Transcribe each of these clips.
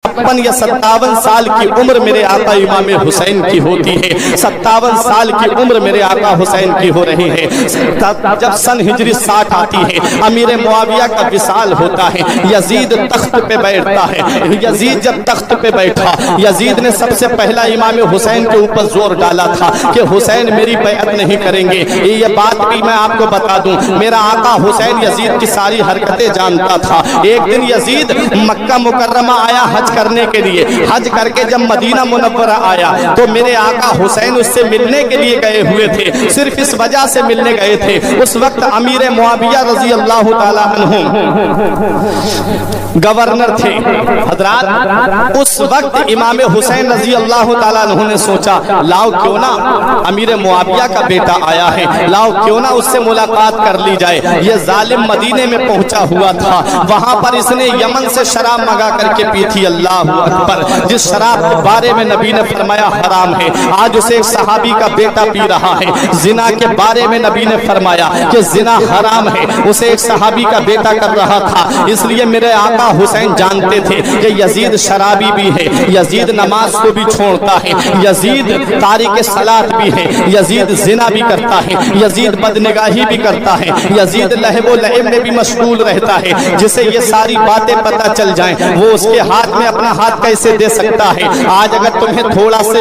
56 या 57 साल की उम्र मेरे आका इमाम हुसैन की होती है। 57 साल की उम्र मेरे आका हुसैन की हो रही है। जब सन हिजरी 60 आती है, अमीर मुआविया का विसाल होता है, यजीद तख्त पे बैठता है। यजीद जब तख्त पे बैठा, यजीद ने सबसे पहला इमाम हुसैन के ऊपर जोर डाला था कि हुसैन मेरी बैअत नहीं करेंगे। ये बात भी मैं आपको बता दूं, मेरा आका हुसैन यजीद की सारी हरकतें जानता था। एक दिन यजीद मक्का मुकर्रमा आया हज करने के लिए। हज करके जब मदीना मुनव्वरा आया तो मेरे आका हुसैन उससे मिलने के लिए गए हुए थे, सिर्फ इस वजह से मिलने गए थे। उस वक्त अमीर मुआविया रजी अल्लाह ताला अन्हु गवर्नर थे। हजरात, उस वक्त इमाम हुसैन रजी अल्लाह ताला अन्हु ने सोचा, लाओ क्यों ना अमीर मुआविया का बेटा आया है, लाओ क्यों ना उससे मुलाकात कर ली जाए। ये जालिम मदीने में पहुंचा हुआ था, वहां पर इसने यमन से शराब मंगा करके पी थी। अल्लाह अकबर, जिस शराब के बारे में नबी ने फरमाया हराम है, आज उसे एक सहाबी का बेटा पी रहा है। जिना के बारे में नबी ने फरमाया कि जिना हराम है, उसे एक सहाबी का बेटा कर रहा था। इसलिए मेरे आका हुसैन जानते थे कि यजीद शराबी भी है, यजीद नमाज को भी छोड़ता है, यजीद तारिक सलात भी है, यजीद जिना भी करता है, यजीद बदनिगाही भी करता है, यजीद लहबो लहब में भी मशगूल रहता है। जिसे ये सारी बातें पता चल जाएं, वो उसके हाथ में अपना हाथ कैसे दे सकता है। आज अगर तुम्हें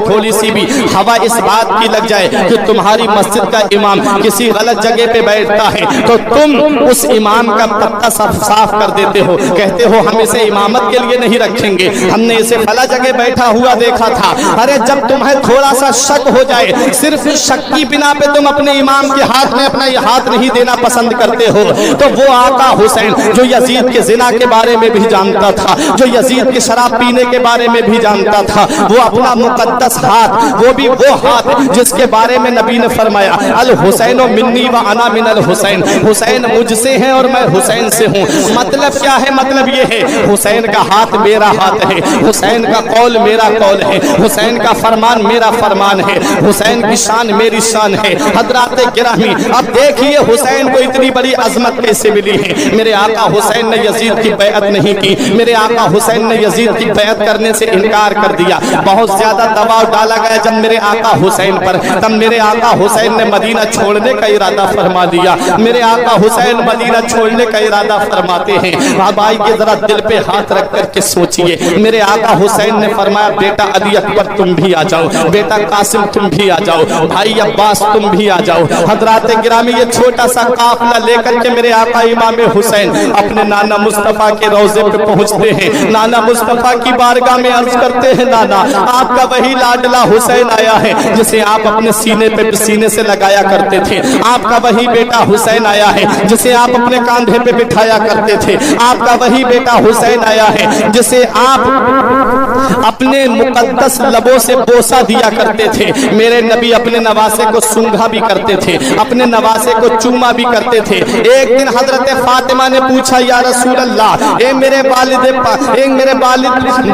थोड़ी सी भी हवा इस बात की लग जाए कि तुम्हारी मस्जिद का इमाम किसी गलत जगह पे बैठता है, तो तुम उस इमाम का पत्ता साफ कर देते हो, कहते हो हम इसे इमामत के लिए नहीं रखेंगे, हमने इसे फला जगह बैठा हुआ देखा था। अरे जब तुम्हें थोड़ा सा शक हो जाए, सिर्फ इस शक की बिना पे तुम अपने इमाम के हाथ में अपना हाथ नहीं देना पसंद करते हो, तो वो आका हुसैन जो यजीद के जिना के बारे में भी जानता था, जो यजीद के शराब पीने के बारे में भी जानता था, वो अपना मुकद्दस हाथ, वो भी वो हाथ जिसके बारे में नबी ने फरमाया अल हुसैन मिन्नी व अना मिनल हुसैन, हुसैन मुझसे है और मैं हुसैन से हूँ। मतलब क्या है? मतलब ये है हुसैन का हाथ मेरा हाथ है, हुसैन का कौल मेरा कौल है, हुसैन का फरमान मेरा फरमान है, हुसैन की शान मेरी शान है। हजरात गिरामी, अब देखिए हुसैन को इतनी बड़ी अजमत कैसे मिली है। मेरे आका हुसैन ने यजीद की बैअत नहीं की, मेरे आका हुसैन ने यजीद की बैअत करने से इनकार कर दिया। बहुत ज्यादा दबाव डाला गया जब मेरे आका हुसैन पर, तब मेरे आका हुसैन ने मदीना छोड़ने का इरादा फरमा दिया। मेरे आका हुसैन मदीना छोड़ने का इरादा फरमाते हैं। अब आइए जरा दिल पे हाथ रख करके सोचिए, मेरे आका हुसैन ने फरमाया बेटा अली अकबर तुम भी आ जाओ, बेटा कासिम तुम भी आ जाओ, भाई अब्बास तुम भी आ जाओ। हजरात गिरामी, ये छोटा सा काफिला लेकर के मेरे आका इमाम हुसैन अपने नाना मुस्तफा के रोजे पे पहुंचते हैं। नाना मुस्तफा की बारगाह में अर्ज करते हैं, नाना आपका वही लाडला हुसैन आया है जिसे आप अपने सीने पे सीने से लगाया करते थे, आपका वही बेटा हुसैन आया है जिसे आप अपने कांधे पे बिठाया करते थे, आपका वही बेटा हुसैन आया है जिसे आप अपने मुकद्दस लबों से बोसा दिया करते थे। मेरे नबी अपने नवासे को सूंघा भी करते थे, अपने नवासे को चूमा भी करते थे। एक दिन हजरत फातिमा ने पूछा, या रसूल अल्लाह, ए मेरे वालिद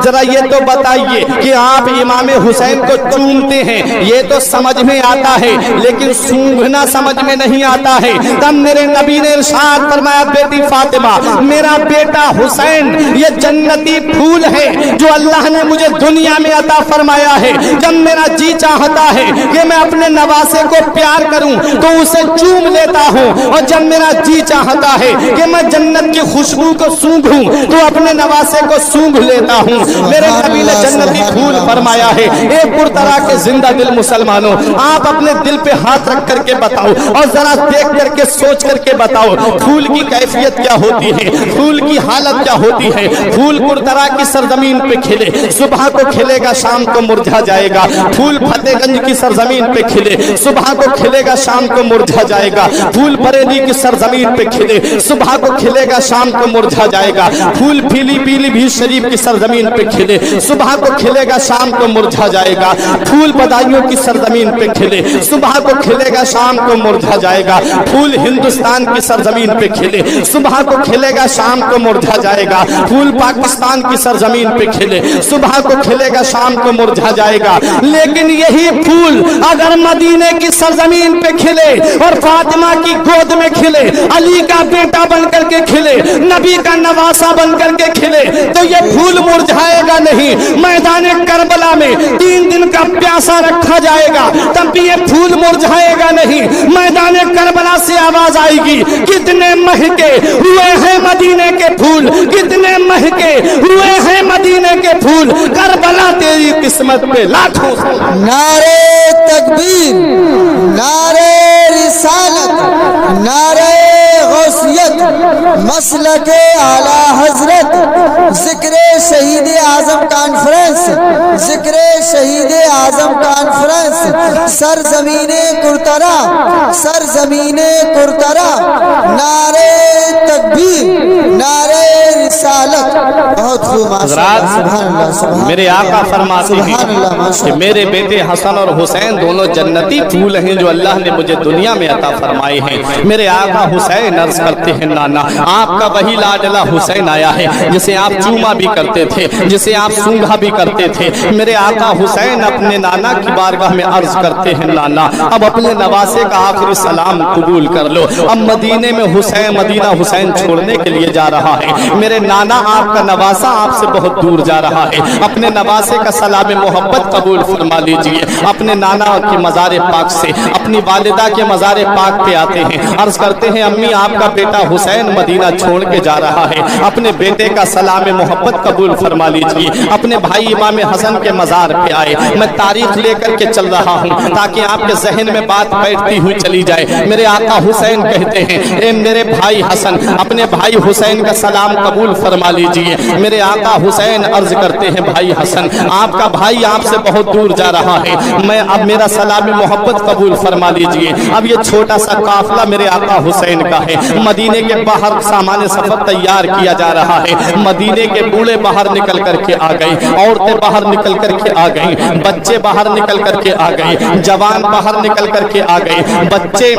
जरा ये तो बताइए कि आप इमाम हुसैन को चूमते हैं, ये तो समझ में आता है, लेकिन सूंघना समझ में नहीं आता है। तब मेरे नबी ने इरशाद फरमाया, बेटी फातिमा, मेरा बेटा हुसैन ये जन्नती फूल है जो अल्लाह ने मुझे दुनिया में अता फरमाया है। जब मेरा जी चाहता है कि मैं अपने नवासे को प्यार करूं तो उसे चूम लेता हूं, और जब मेरा जी चाहता है कि मैं जन्नत की खुशबू को सूंघूं तो अपने नवासे को सूंघ लेता हूं। मेरे नबी ने जन्नती फूल फरमाया है। एक पुरतरा के जिंदा दिल मुसलमानों, आप अपने दिल पे हाथ रख करके बताओ और जरा देख करके सोच करके बताओ, फूल की कैफियत क्या होती है, फूल की हालत क्या होती है। फूल पुरतरा की सरजमीन पे खिले, सुबह को खिलेगा शाम को मुरझा जाएगा। फूल फतेहगंज की सरजमीन पे खिले, सुबह को खिलेगा शाम को मुरझा जाएगा। फूल बरेली की सरजमीन पे खिले, सुबह को खिलेगा शाम को मुरझा जाएगा। फूल पीलीभीत शरीफ की सरजमीन पे खिले, सुबह को खिलेगा शाम को मुरझा जाएगा। फूल बदायूं की सरजमीन पे खिले, सुबह को खिलेगा शाम को मुरझा जाएगा। फूल हिंदुस्तान की सरजमीन पे खिले, सुबह को खिलेगा शाम को मुरझा जाएगा। फूल पाकिस्तान की सरजमीन पे खिले, सुबह को खिलेगा शाम को मुरझा जाएगा। लेकिन यही फूल अगर मदीने की सरजमीन पे खिले और फातिमा की गोद में खिले, अली का बेटा बनकर के खिले, नबी का नवासा बनकर के खिले, तो ये फूल मुरझाएगा नहीं। मैदान करबला में 3 दिन का प्यासा रखा जाएगा तब भी ये फूल मुरझाएगा नहीं। मैदान करबला से आवाज आएगी, कितने महके हुए हैं मदीने के फूल, कितने महके हुए हैं मदीने के फूल, करबला तेरी किस्मत पे लाखों नारे तकबीर, नारे रिसालत, नारे गौसियत, मसलके आला हजरत, जिक्र शहीद आजम कॉन्फ्रेंस, जिक्र शहीद आजम कॉन्फ्रेंस, सरजमीने कुरतरा, सरजमीने कुरतरा, नारे तकबीर, नारे रिसालत। बहुत खूब माशाअल्लाह। मेरे आका फरमाते हैं कि मेरे बेटे हसन और हुसैन दोनों जन्नती फूल हैं जो अल्लाह ने मुझे दुनिया में अता फरमाए हैं। मेरे आका हुसैन अर्ज करते हैं, नाना आपका वही लाडला हुसैन आया है जिसे आप चूमा भी करते थे, जिसे आप सूंघा भी करते थे। मेरे आका हुसैन अपने नाना की बारगाह में अर्ज करते हैं, नाना अब अपने नवासे का आखिरी सलाम कबूल कर लो। अब मदीने में हुसैन, मदीना हुसैन छोड़ने के लिए जा रहा है। मेरे नाना आपका नवासा आपसे बहुत दूर जा रहा है, अपने नवासे का सलाम मोहब्बत कबूल फरमा लीजिए। अपने नाना के मज़ार पाक से अपनी वालिदा के मज़ार पाक पे आते हैं, अर्ज करते हैं, अम्मी आपका बेटा हुसैन मदीना छोड़ के जा रहा है, अपने बेटे का सलाम मोहब्बत कबूल फरमा लीजिए। अपने भाई इमाम हसन के मज़ार पे आए, मैं तारीख लेकर के चल रहा हूँ ताकि आपके जहन में बात बैठती हुई चली जाए। मेरे आका हुसैन कहते हैं, ए मेरे भाई हसन, अपने भाई हुसैन का सलाम कबूल फरमा लीजिए। मेरे आका हुसैन अर्ज करते हैं, भाई हसन आपका भाई आपसे बहुत दूर जा रहा है, मैं अब मेरा सलाम मोहब्बत कबूल फरमा लीजिए। अब ये छोटा सा काफिला मेरे आका हुसैन का है, मदीने के बाहर सामान्य सफर तैयार किया जा रहा है। मदीने के बूढ़े बाहर निकल करके आ गए, औरतें बाहर निकल करके आ गई, बच्चे बाहर निकल करके आ गए, जवान बाहर निकल करके आ गए। बच्चे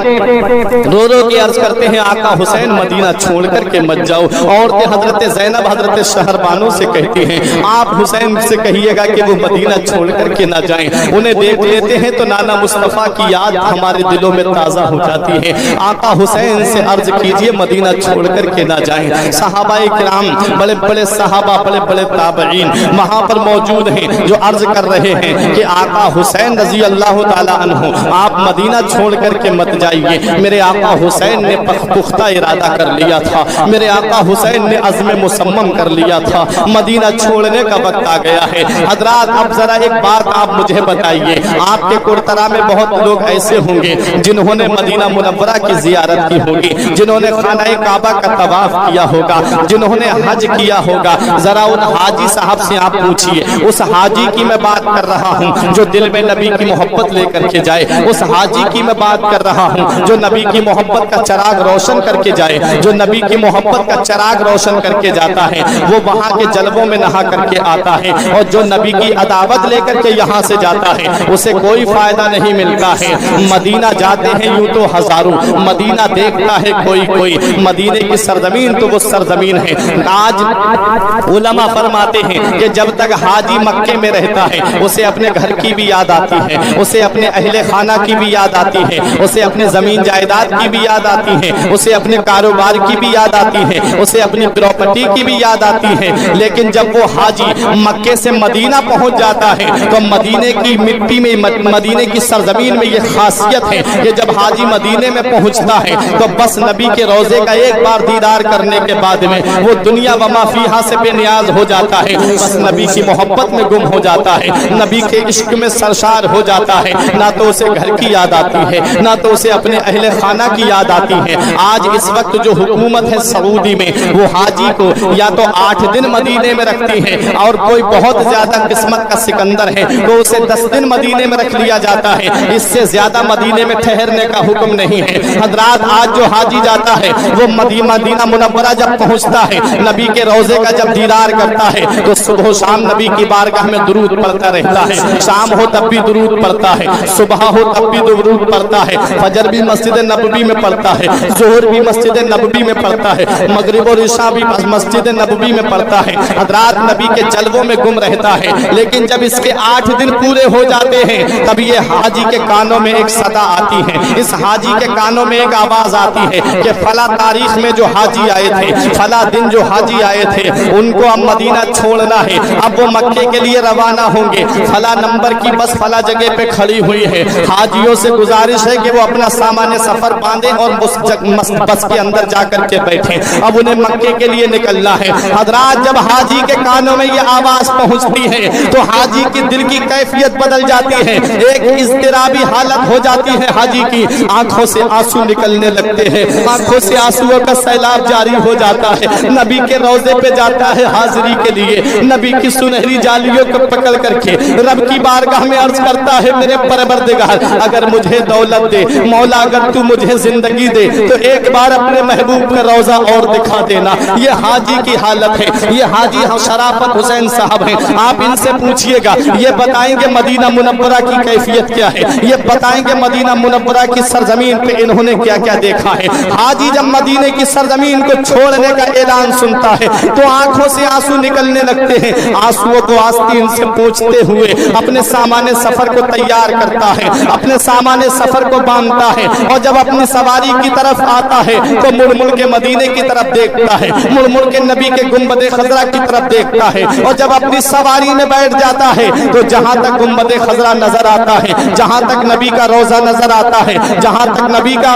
रो रो के अर्ज करते हैं, आका हुसैन मदीना छोड़ करके मत जाओ। औरतें हजरत ज़ैनब, हजरत शहरबानों से कहती हैं, आप हुसैन से कहिएगा कि वो मदीना छोड़ करके ना जाएं। उन्हें देख लेते हैं तो नाना मुस्तफ़ा की याद हमारे दिलों में ताज़ा हो जाती है। आका हुसैन से अर्ज कीजिए मदीना छोड़ करके ना जाएं। सहाबाए किराम, बड़े बड़े सहाबा, बड़े बड़े ताबईन वहाँ पर मौजूद हैं जो अर्ज कर रहे हैं कि आका हुसैन रजी अल्लाह ताला अन्हु आप मदीना छोड़ करके मत जाइए। मेरे आका हुसैन ने पुख्ता इरादा कर लिया था, मेरे आका हुसैन ने अज़्म मुसम्मम कर लिया था, मदीना छोड़ने का वक्त आ गया है। हजरात अब जरा एक बात आप मुझे बताइए, आपके कुरतरा में बहुत लोग ऐसे होंगे जिन्होंने मदीना मुनव्वरा की जियारत की होगी, जिन्होंने खानाए काबा का तवाफ किया होगा, जिन्होंने हज किया होगा। जरा उन हाजी साहब से आप पूछिए, उस हाजी की मैं बात कर रहा हूँ जो दिल में नबी की मोहब्बत लेकर के जाए, उस हाजी की मैं बात कर रहा हूँ जो नबी की मोहब्बत का चराग रोशन करके जाए, जो नबी की मोहब्बत का चराग रोशन करके जाता है, वो वहाँ के जलवों में नहा करके आता है। और जो नबी की अदावत लेकर के यहाँ से जाता है उसे कोई फायदा नहीं मिलता है। मदीना जाते हैं यूं तो हजारों, मदीना देखता है कोई कोई। मदीने की सरजमीन तो वो सरजमीन है। आज उलमा फरमाते हैं कि जब तक हाजी मक्के में रहता है उसे अपने घर की भी याद आती है, उसे अपने अहले खाना की भी याद आती है, उसे अपने जमीन जायदाद की भी याद आती है, उसे अपने कारोबार की भी याद आती है, उसे अपनी प्रॉपर्टी की भी याद आती है। लेकिन जब वो हाजी मक्के से मदीना पहुंच जाता है तो मदीने की मिट्टी में, मदीने की सरजमीन में ये खासियत है कि जब हाजी मदीने में पहुंचता है तो बस नबी के रोजे का एक बार दीदार करने के बाद में वो दुनिया व मा फीहा से बेनियाज हो जाता है, बस नबी की मोहब्बत में गुम हो जाता है, नबी के इश्क में सरशार हो जाता है। ना तो उसे घर की याद आती है, ना तो उसे अपने अहले खाना की याद आती है। आज इस वक्त जो हुकूमत है सऊदी में, वो हाजी को या तो 8 दिन मदीने में रखती है और कोई बहुत ज्यादा किस्मत का सिकंदर है तो उसे 10 दिन मदीने में रख लिया जाता है। इससे ज्यादा मदीने में ठहरने का हुक्म नहीं है। हजरात आज जो हाजी जाता है वो मदीना मुनव्वरा जब पहुंचता है, नबी के रोजे का जब दीदार करता है तो सुबह शाम नबी की बारगाह में दुरूद पढ़ता रहता है, शाम हो तब भी दुरूद पढ़ता है, सुबह हो तब भी दुरूद पढ़ता है, फजर भी मस्जिद नबवी में पढ़ता है, जोहर भी मस्जिद नबवी में पढ़ता है, मगरिब और इशा भी मस्जिद नबवी में पढ़ता है। है। हजरात नबी के जलवों में गुम रहता है, लेकिन जब इसके 8 दिन पूरे हो जाते हैं तब ये हाजी के कानों में एक सदा आती है। इस हाजी के कानों में एक आवाज आती है कि फला तारीख में जो हाजी आए थे, फला दिन जो हाजी आए थे, उनको अब मदीना छोड़ना है, अब वो मक्के के लिए रवाना होंगे। फला नंबर की बस फला जगह पे खड़ी हुई है। हाजियों से गुजारिश है कि वो अपना सामान सफर बांधे और उस बस के अंदर जाकर के बैठे, अब उन्हें मक्के के लिए निकलना है। हजरात जब हाजी के कानों में ये आवाज पहुंचती है तो हाजी की दिल की कैफियत बदल जाती है, एक इज़्तिराबी हालत हो जाती है हाजी की, आंखों से आंसू निकलने लगते हैं, आंखों से आंसुओं का सैलाब जारी हो जाता है। नबी के रोजे पे जाता है हाजिरी के लिए, नबी की सुनहरी जालियों को पकड़ करके रब की बारगाह में अर्ज करता है, मेरे परवरदिगार अगर मुझे दौलत दे, मौला अगर तू मुझे जिंदगी दे तो एक बार अपने महबूब का रोजा और दिखा देना। ये हाजी की हालत है। ये हाजी शराफत हुसैन साहब हैं, आप इनसे पूछिएगा, ये बताएंगे मदीना मुनव्वरा की कैफियत क्या है, ये बताएंगे मदीना मुनव्वरा की सरजमीन पे इन्होंने क्या क्या देखा है। हाजी जब मदीने की सरजमीन को छोड़ने का ऐलान सुनता है तो आंखों से आंसू निकलने लगते हैं, आंसुओं को आस्तीन से पोंछते हुए अपने सामाने सफर को तैयार करता है, अपने सामाने सफर को बांधता है, और जब अपनी सवारी की तरफ आता है तो मुड़ मुड़ के मदीने की तरफ देखता है, मुड़ मुड़ के नबी के गुंबद खजरा की तरफ देखता है, और जब अपनी सवारी में बैठ जाता है तो जहां तक गुंबद खजरा नजर आता है, जहां तक नबी का रोजा नजर आता है, जहां तक नबी का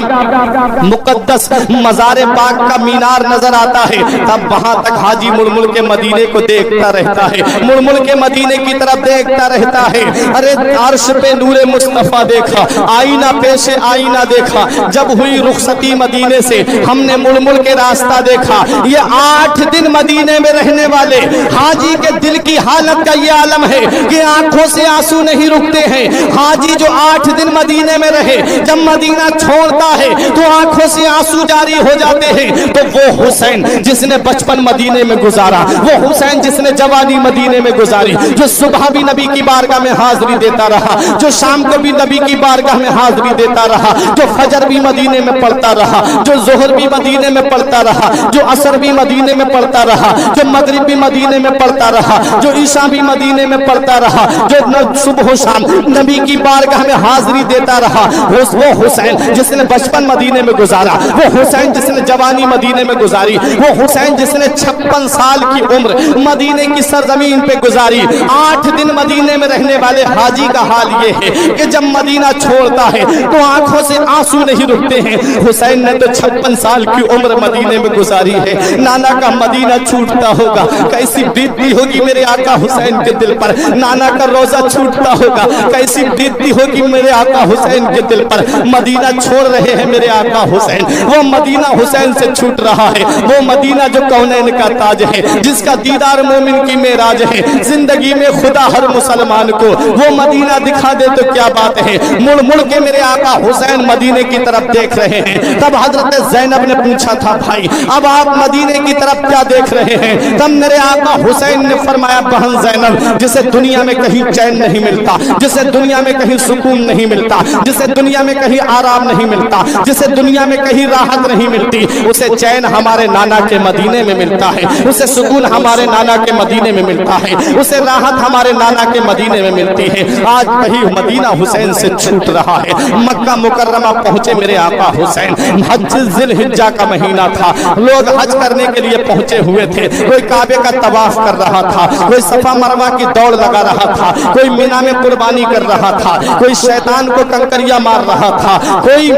मुकद्दस मज़ार पाक का मीनार नजर आता है, तब वहां तक हाजी मुड़ मुड़ के मदीने को देखता रहता है, मुड़ मुड़ के मदीने की तरफ देखता रहता है। अरे अर्श पे नूरे मुस्तफा देखा, आईना पेशे आईना देखा, जब हुई रुखसती मदीने से हमने मुड़ मुड़ के रास्ता देखा। ये 8 दिन मदीने में रहने वाले हाजी के दिल की हालत का ये आलम है कि आंखों से आंसू नहीं रुकते हैं। हाजी जो 8 दिन मदीने में रहे, जब मदीना छोड़ता है तो आंखों से आंसू जारी हो जाते हैं। तो वो हुसैन जिसने बचपन मदीने में गुजारा, वो हुसैन जिसने जवानी मदीने में गुजारी, जो सुबह भी नबी की बारगाह में हाजिरी देता रहा, जो शाम को भी नबी की बारगाह में हाजिरी देता रहा, जो फजर भी मदीने में पढ़ता रहा, जो जोहर भी मदीने में पढ़ता रहा, जो असर भी मदीने में पढ़ता रहा, जो मगरिब भी मदीने में पढ़ता रहा, जो ईशा भी मदीने में पढ़ता रहा, जो सुबह शाम नबी की बारगाह में हाजिरी देता रहा, वो हुसैन जिसने बचपन मदीने में गुजारा, वो हुसैन जिसने जवानी मदीने में गुजारी, वो हुसैन जिसने 56 साल की उम्र मदीने की सरजमीन पे गुजारी। 8 दिन मदीने में रहने वाले हाजी का हाल ये है कि जब मदीना छोड़ता है तो आंखों से आंसू नहीं रुकते हैं। हुसैन ने तो 56 साल की उम्र मदीने में गुजारी है। नाना का मदीना छूटता होगा, कैसी बीतती होगी मेरे आका हुसैन के दिल पर। नाना का रोजा छूटता होगा, कैसी बीतती होगी मेरे आका हुसैन के दिल पर। मदीना छोड़ रहे हैं मेरे आका हुसैन, वो मदीना हुसैन से छूट रहा है, वो मदीना जो कौनैन का ताज है, जिसका दीदार मोमिन की मेराज है। जिंदगी में खुदा हर मुसलमान को वो मदीना दिखा दे तो क्या बात है। मुड़ मुड़ के मेरे आका हुसैन मदीने की तरफ देख रहे हैं। तब हजरत ज़ैनब ने पूछा था, भाई अब आप मदीने की तरफ क्या देख रहे हैं? तब मेरे आका हुसैन ने फरमाया, बहन ज़ैनब, जिसे दुनिया में कहीं चैन नहीं मिलता, जिसे दुनिया में कहीं सुकून नहीं मिलता, जिसे दुनिया में कहीं आराम नहीं मिलता, जिसे दुनिया में कहीं राहत नहीं मिलती, उसे चैन हमारे नाना के मदीने में मिलता है, उसे सुकून हमारे नाना के मदीने में मिलता है, उसे राहत हमारे नाना के मदीने में मिलती है। आज वही मदीना हुसैन से छूट रहा है। मक्का मुकर्रमा पहुंचे मेरे आका हुसैन, हज ज़िलहिज्जा का महीना था, लोग हज करने के लिए पहुंचे हुए थे। कोई काबे का तवाफ कर रहा था, कोई सफा मरवा की दौड़ लगा रहा था, कोई मीना में कुर्बानी कर रहा था, कोई शैतान को कंकरिया मार रहा था, कोई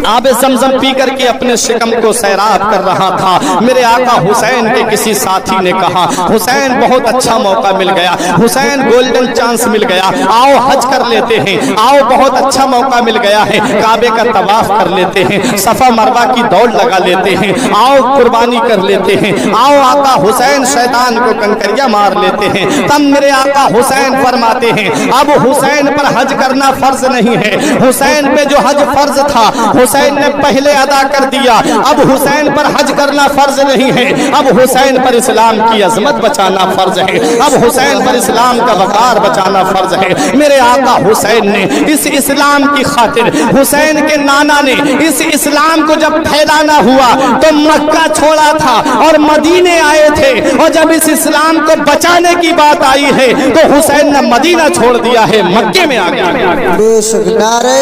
आबे ज़मज़म पी करके अपने शिकम को सैराब कर रहा था। मेरे आका हुसैन के किसी साथी ने कहा, हुसैन बहुत अच्छा मौका मिल गया, हुसैन गोल्डन चांस मिल गया, आओ हज कर लेते हैं, आओ बहुत अच्छा मौका मिल गया है, काबे का तवाफ कर लेते हैं, सफा मरवा की दौड़ लगा लेते हैं, आओ कुर्बानी कर लेते हैं, आओ आका हुसैन शैतान को कंकरिया मार लेते हैं। तब मेरे आका हुसैन फरमाते हैं, अब हुसैन पर हज करना फर्ज नहीं है, हुसैन पे जो हज फर्ज था हुसैन ने पहले अदा कर दिया, अब हुसैन पर हज करना फर्ज नहीं है, अब हुसैन पर इस्लाम की अजमत बचाना फर्ज है, अब हुसैन पर इस्लाम का वकार बचाना फर्ज है। मेरे आका हुसैन ने इस इस्लाम की खातिर, हुसैन के नाना ने इस इस्लाम को जब फैलाना हुआ तो मक्का छोड़ा था और मदीने आए آئے تھے اور جب اس اسلام کو بچانے کی بات آئی ہے تو حسین نے مدینہ چھوڑ دیا ہے، مکے میں آ گیا۔ بے شک نعرہ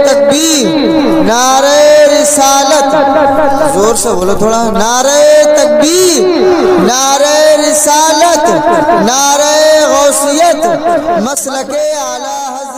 تکبیر، نعرہ رسالت، زور سے بولو تھوڑا، نعرہ تکبیر، نعرہ رسالت، نعرہ غوثیت، مسلک اعلیٰ حضرت